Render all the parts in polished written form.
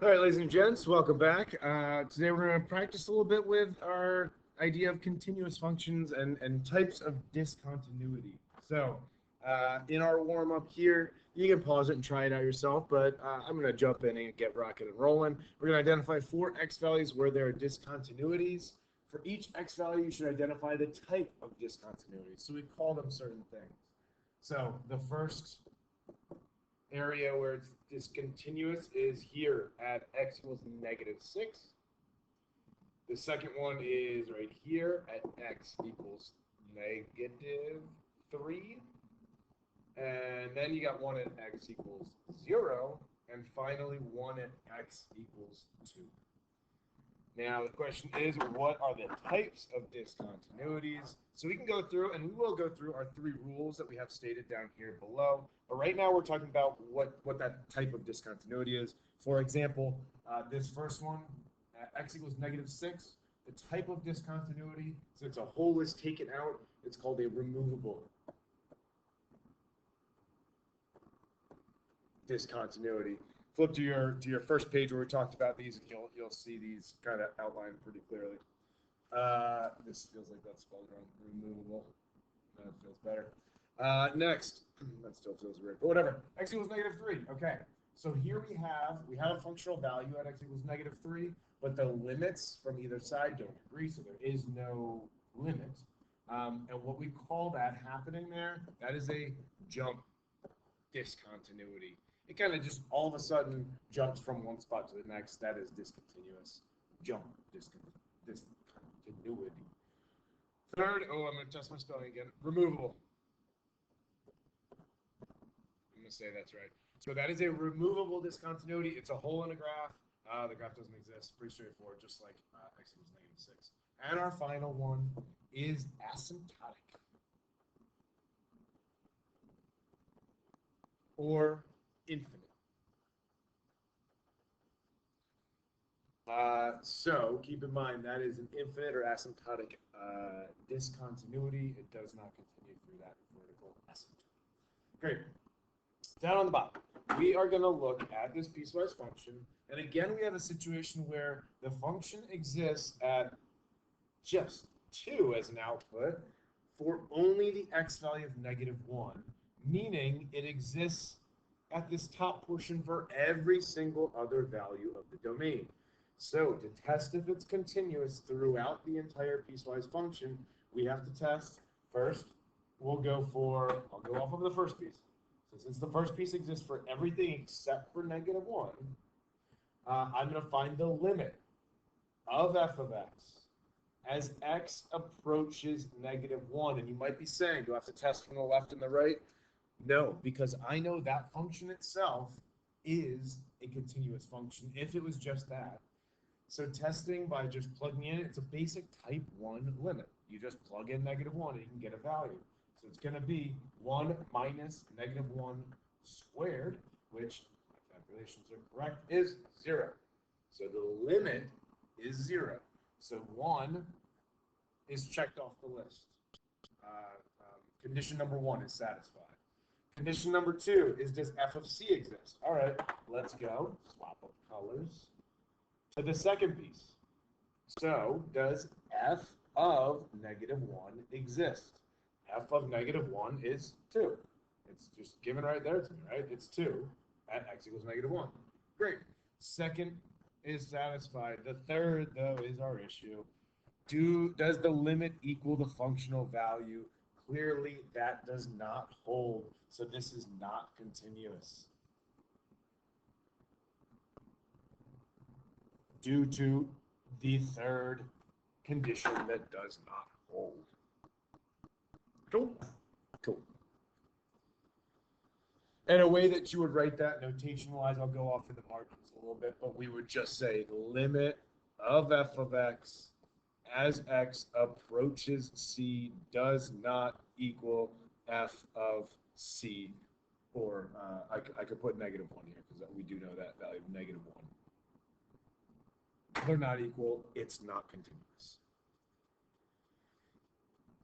All right, ladies and gents, welcome back. Today we're going to practice a little bit with our idea of continuous functions and types of discontinuity. So in our warm-up here, you can pause it and try it out yourself, but I'm going to jump in and get rocking and rolling. We're going to identify 4 x values where there are discontinuities. For each x value, you should identify the type of discontinuity. So we call them certain things. So the first area where it's discontinuous is here at x equals -6. The second one is right here at x equals -3. And then you got one at x equals 0. And finally, one at x equals 2. Now, the question is, what are the types of discontinuities? So we can go through, and we will go through our 3 rules that we have stated down here below. But right now, we're talking about what that type of discontinuity is. For example, this first one, x equals -6, the type of discontinuity, since a whole is taken out, it's called a removable discontinuity. Flip to your first page where we talked about these, and you'll see these kind of outlined pretty clearly. This feels like that's spelled wrong. Removable. That feels better. Next, that still feels weird, but whatever. X equals -3. Okay. So here we have a functional value at x equals -3, but the limits from either side don't agree, so there is no limit. And what we call that happening there, that is a jump discontinuity. It kind of just all of a sudden jumps from one spot to the next. That is discontinuous. Jump discontinuity. Third, I'm going to test my spelling again. Removable. I'm going to say that's right. So that is a removable discontinuity. It's a hole in a graph. The graph doesn't exist. Pretty straightforward, just like x equals -6. And our final one is asymptotic. Or infinite. So keep in mind that is an infinite or asymptotic discontinuity. It does not continue through that vertical asymptote. Great. Down on the bottom, we are going to look at this piecewise function. And again, we have a situation where the function exists at just 2 as an output for only the x value of -1, meaning it exists at this top portion for every single other value of the domain. So to test if it's continuous throughout the entire piecewise function, we have to test first. I'll go off of the first piece. So since the first piece exists for everything except for -1, I'm going to find the limit of f of x as x approaches -1. And you might be saying, do I have to test from the left and the right? No, because I know that function itself is a continuous function if it was just that. So testing by just plugging in, it's a basic type 1 limit. You just plug in -1 and you can get a value. So it's going to be 1 minus -1 squared, which, if my calculations are correct, is 0. So the limit is 0. So 1 is checked off the list. Condition number 1 is satisfied. Condition number 2 is, does f of c exist? All right, let's go. Swap up colors to the second piece. So does f of -1 exist? F of -1 is 2. It's just given right there to me, right? It's 2 at x equals -1. Great. Second is satisfied. The third, though, is our issue. Does the limit equal the functional value? Clearly, that does not hold. So this is not continuous. Due to the third condition that does not hold. Cool. Cool. And a way that you would write that notation-wise, I'll go off in the margins a little bit, but we would just say limit of f of x as x approaches c does not equal f of c. Or I could put -1 here because we do know that value of -1. They're not equal. It's not continuous.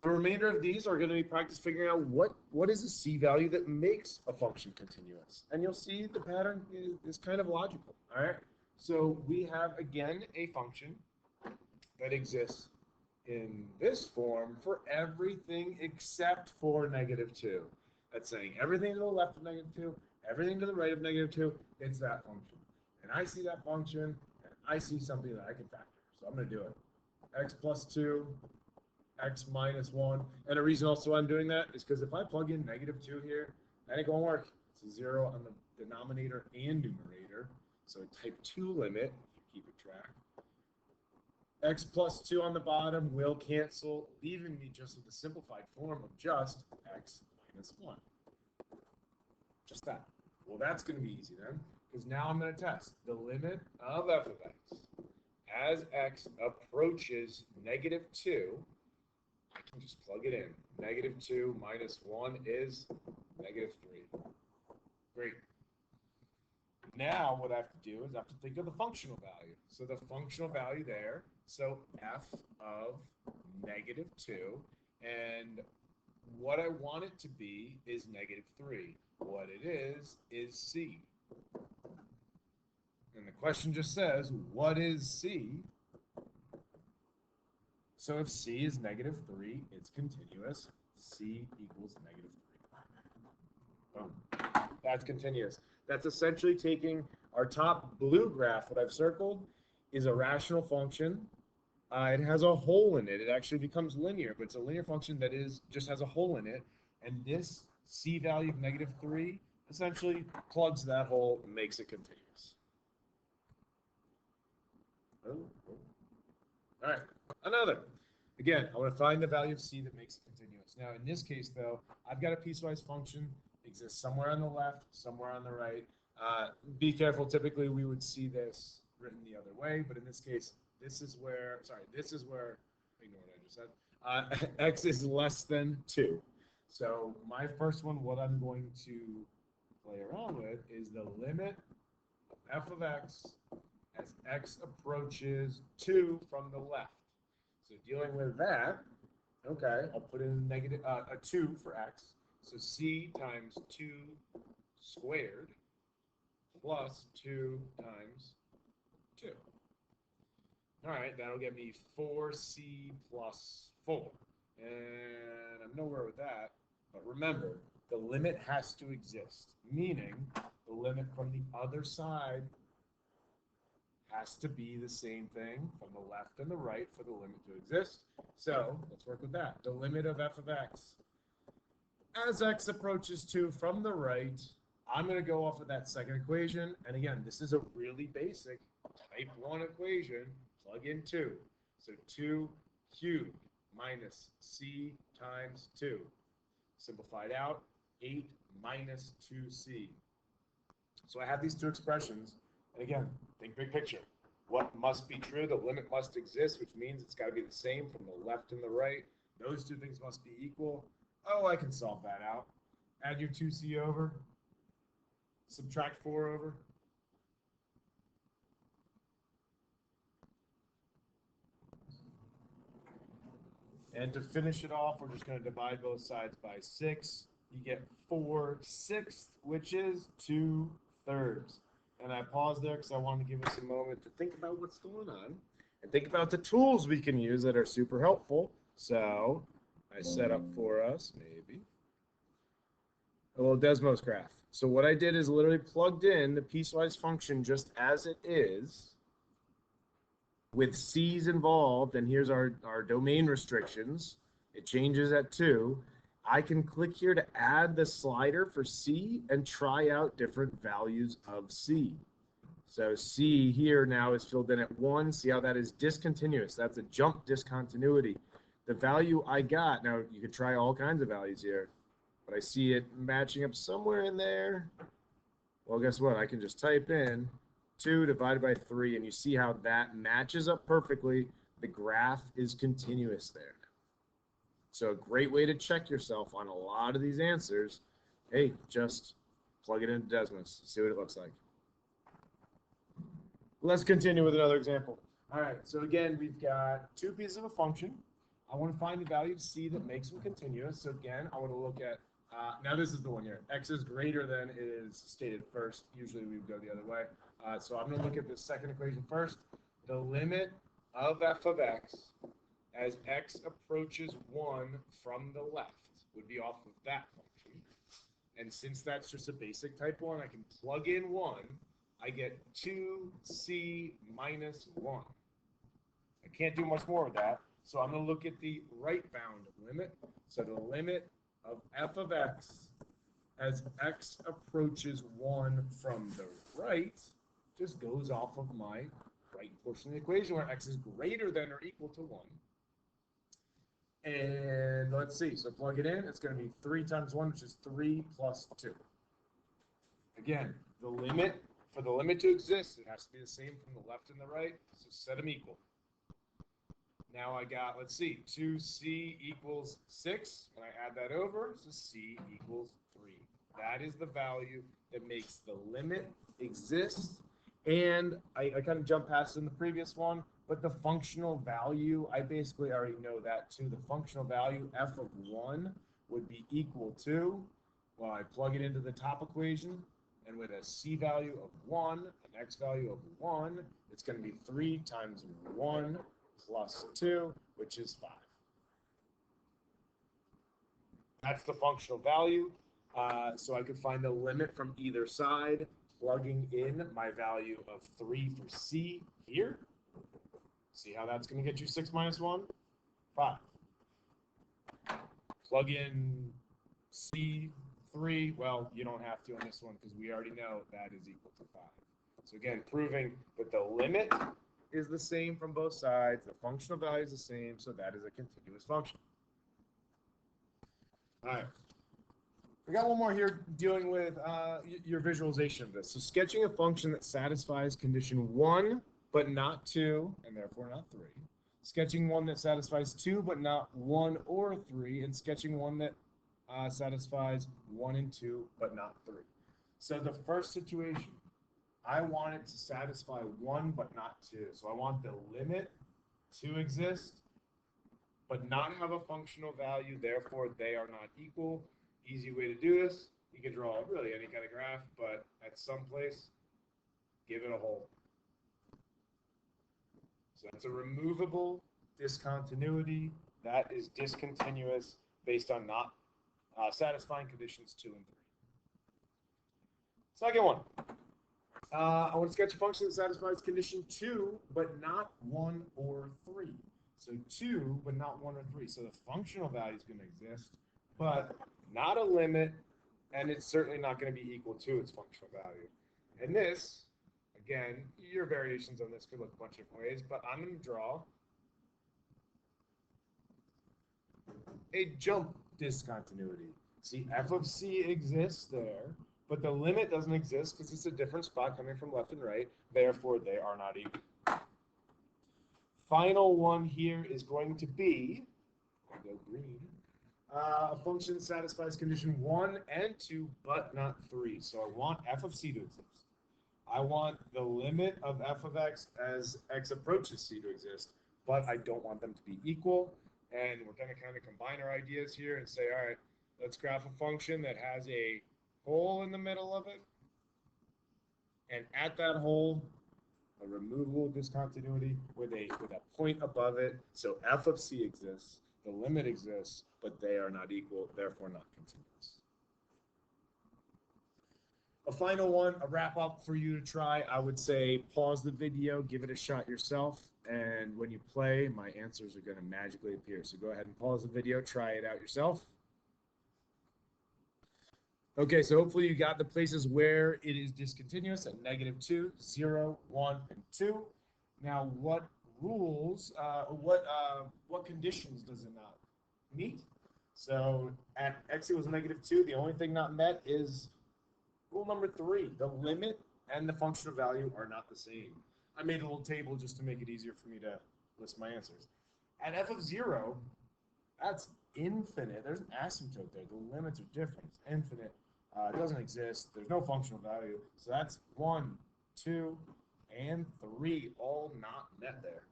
The remainder of these are going to be practice figuring out what is the c value that makes a function continuous. And you'll see the pattern is kind of logical. All right. So we have, again, a function that exists in this form for everything except for -2. That's saying everything to the left of -2, everything to the right of -2, it's that function. And I see that function, and I see something that I can factor. So I'm going to do it. X plus 2, X minus 1. And the reason also I'm doing that is because if I plug in -2 here, that ain't going to work. It's a 0 on the denominator and numerator. So type 2 limit, if you keep a track. X plus 2 on the bottom will cancel, leaving me just with the simplified form of just X minus 1. Just that. Well, that's going to be easy then, because now I'm going to test the limit of f of x. As x approaches -2, I can just plug it in. -2 minus 1 is -3. Great. Now what I have to do is I have to think of the functional value. So the functional value there, so f of -2, and what I want it to be is -3. What it is c. And the question just says, what is c? So if c is -3, it's continuous. C equals -3. Boom. That's continuous. That's essentially taking our top blue graph that I've circled is a rational function. It has a hole in it. It actually becomes linear, but it's a linear function that just has a hole in it. And this c value of -3 essentially plugs that hole and makes it continuous. All right, another. Again, I want to find the value of c that makes it continuous. Now, in this case, though, I've got a piecewise function exists somewhere on the left, somewhere on the right. Be careful. Typically, we would see this written the other way, but in this case, this is where, ignore what I just said. X is less than 2. So my first one, what I'm going to play around with is the limit of f of x as x approaches 2 from the left. So dealing with that, okay, I'll put in a 2 for x. So c times 2 squared plus 2 times 2. All right, that'll get me 4c plus 4. And I'm nowhere with that. But remember, the limit has to exist, meaning the limit from the other side has to be the same thing from the left and the right for the limit to exist. So let's work with that. The limit of f of x. As x approaches 2 from the right, I'm going to go off of that second equation. And again, this is a really basic type 1 equation. Plug in 2. So 2 cubed minus c times 2. Simplified out, 8 minus 2c. So I have these two expressions. And again, think big picture. What must be true? The limit must exist, which means it's got to be the same from the left and the right. Those two things must be equal. Oh, I can solve that out. Add your 2c over. Subtract 4 over. And to finish it off, we're just going to divide both sides by 6. You get 4/6, which is 2/3. And I paused there because I wanted to give us a moment to think about what's going on and think about the tools we can use that are super helpful. So I set up for us, maybe, a little Desmos graph. So what I did is literally plugged in the piecewise function just as it is with c's involved, and here's our domain restrictions. It changes at 2. I can click here to add the slider for c and try out different values of c. So c here now is filled in at 1. See how that is discontinuous. That's a jump discontinuity. The value I got, now you could try all kinds of values here, but I see it matching up somewhere in there. Well, guess what? I can just type in 2 divided by 3, and you see how that matches up perfectly. The graph is continuous there. So a great way to check yourself on a lot of these answers, hey, just plug it into Desmos, see what it looks like. Let's continue with another example. All right, so again, we've got two pieces of a function. I want to find the value of c that makes them continuous. So again, I want to look at Now this is the one here. X is greater than is stated first. Usually we would go the other way. So I'm going to look at the second equation first. The limit of f of x as x approaches 1 from the left would be off of that function. And since that's just a basic type 1, I can plug in 1. I get 2c minus 1. I can't do much more with that. So I'm going to look at the right-bound limit. So the limit of f of x as x approaches 1 from the right just goes off of my right portion of the equation where x is greater than or equal to 1. And let's see, so plug it in, it's going to be 3 times 1, which is 3 plus 2. Again, the limit, for the limit to exist, it has to be the same from the left and the right, so set them equal. Now I got, let's see, 2c equals 6, and I add that over, so c equals 3. That is the value that makes the limit exist. And I kind of jumped past it in the previous one, but the functional value, I basically already know that too. The functional value, f of 1, would be equal to, well, I plug it into the top equation, and with a c value of 1, an x value of 1, it's going to be 3 times 1 plus 2, which is 5. That's the functional value. So I could find the limit from either side, plugging in my value of 3 for c here. See how that's going to get you 6 minus 1? 5. Plug in c3. Well, you don't have to on this one because we already know that is equal to 5. So again, proving that the limit is the same from both sides. The functional value is the same, so that is a continuous function. All right. We got one more here dealing with your visualization of this. So sketching a function that satisfies condition 1, but not 2, and therefore not 3. Sketching one that satisfies 2, but not 1 or 3, and sketching one that satisfies 1 and 2, but not 3. So the first situation, I want it to satisfy 1, but not 2. So I want the limit to exist, but not have a functional value, therefore they are not equal. Easy way to do this, you can draw really any kind of graph, but at some place, give it a hole. So that's a removable discontinuity. That is discontinuous based on not satisfying conditions 2 and 3. Second one. I want to sketch a function that satisfies condition 2, but not 1 or 3. So 2, but not 1 or 3. So the functional value is going to exist, but not a limit, and it's certainly not going to be equal to its functional value. And this, again, your variations on this could look a bunch of different ways, but I'm going to draw a jump discontinuity. See, f of c exists there, but the limit doesn't exist because it's a different spot coming from left and right. Therefore, they are not equal. Final one here is going to be, I'll go green, a function that satisfies condition 1 and 2, but not 3. So I want f of c to exist. I want the limit of f of x as x approaches c to exist, but I don't want them to be equal. And we're going to kind of combine our ideas here and say, all right, let's graph a function that has a hole in the middle of it. And at that hole, a removable discontinuity with a point above it. So f of c exists, the limit exists, but they are not equal, therefore not continuous. A final one, a wrap up for you to try. I would say pause the video, give it a shot yourself, and when you play, my answers are going to magically appear. So go ahead and pause the video, try it out yourself. Okay, so hopefully you got the places where it is discontinuous at -2, 0, 1, and 2. Now, what rules, what conditions does it not meet? So at x equals -2, the only thing not met is rule number 3. The limit and the functional value are not the same. I made a little table just to make it easier for me to list my answers. At f of 0, that's infinite. There's an asymptote there. The limits are different. It's infinite. It doesn't exist. There's no functional value. So that's 1, 2, and 3 all not met there.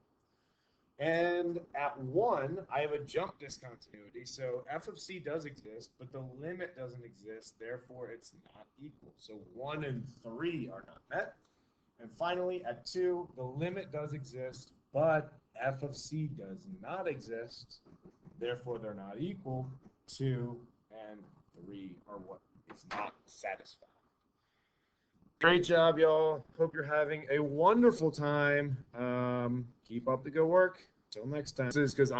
And at 1, I have a jump discontinuity. So f of c does exist, but the limit doesn't exist. Therefore, it's not equal. So 1 and 3 are not met. And finally, at 2, the limit does exist, but f of c does not exist. Therefore, they're not equal. 2 and 3 are what is not satisfied. Great job, y'all. Hope you're having a wonderful time. Keep up the good work. Till next time. This is because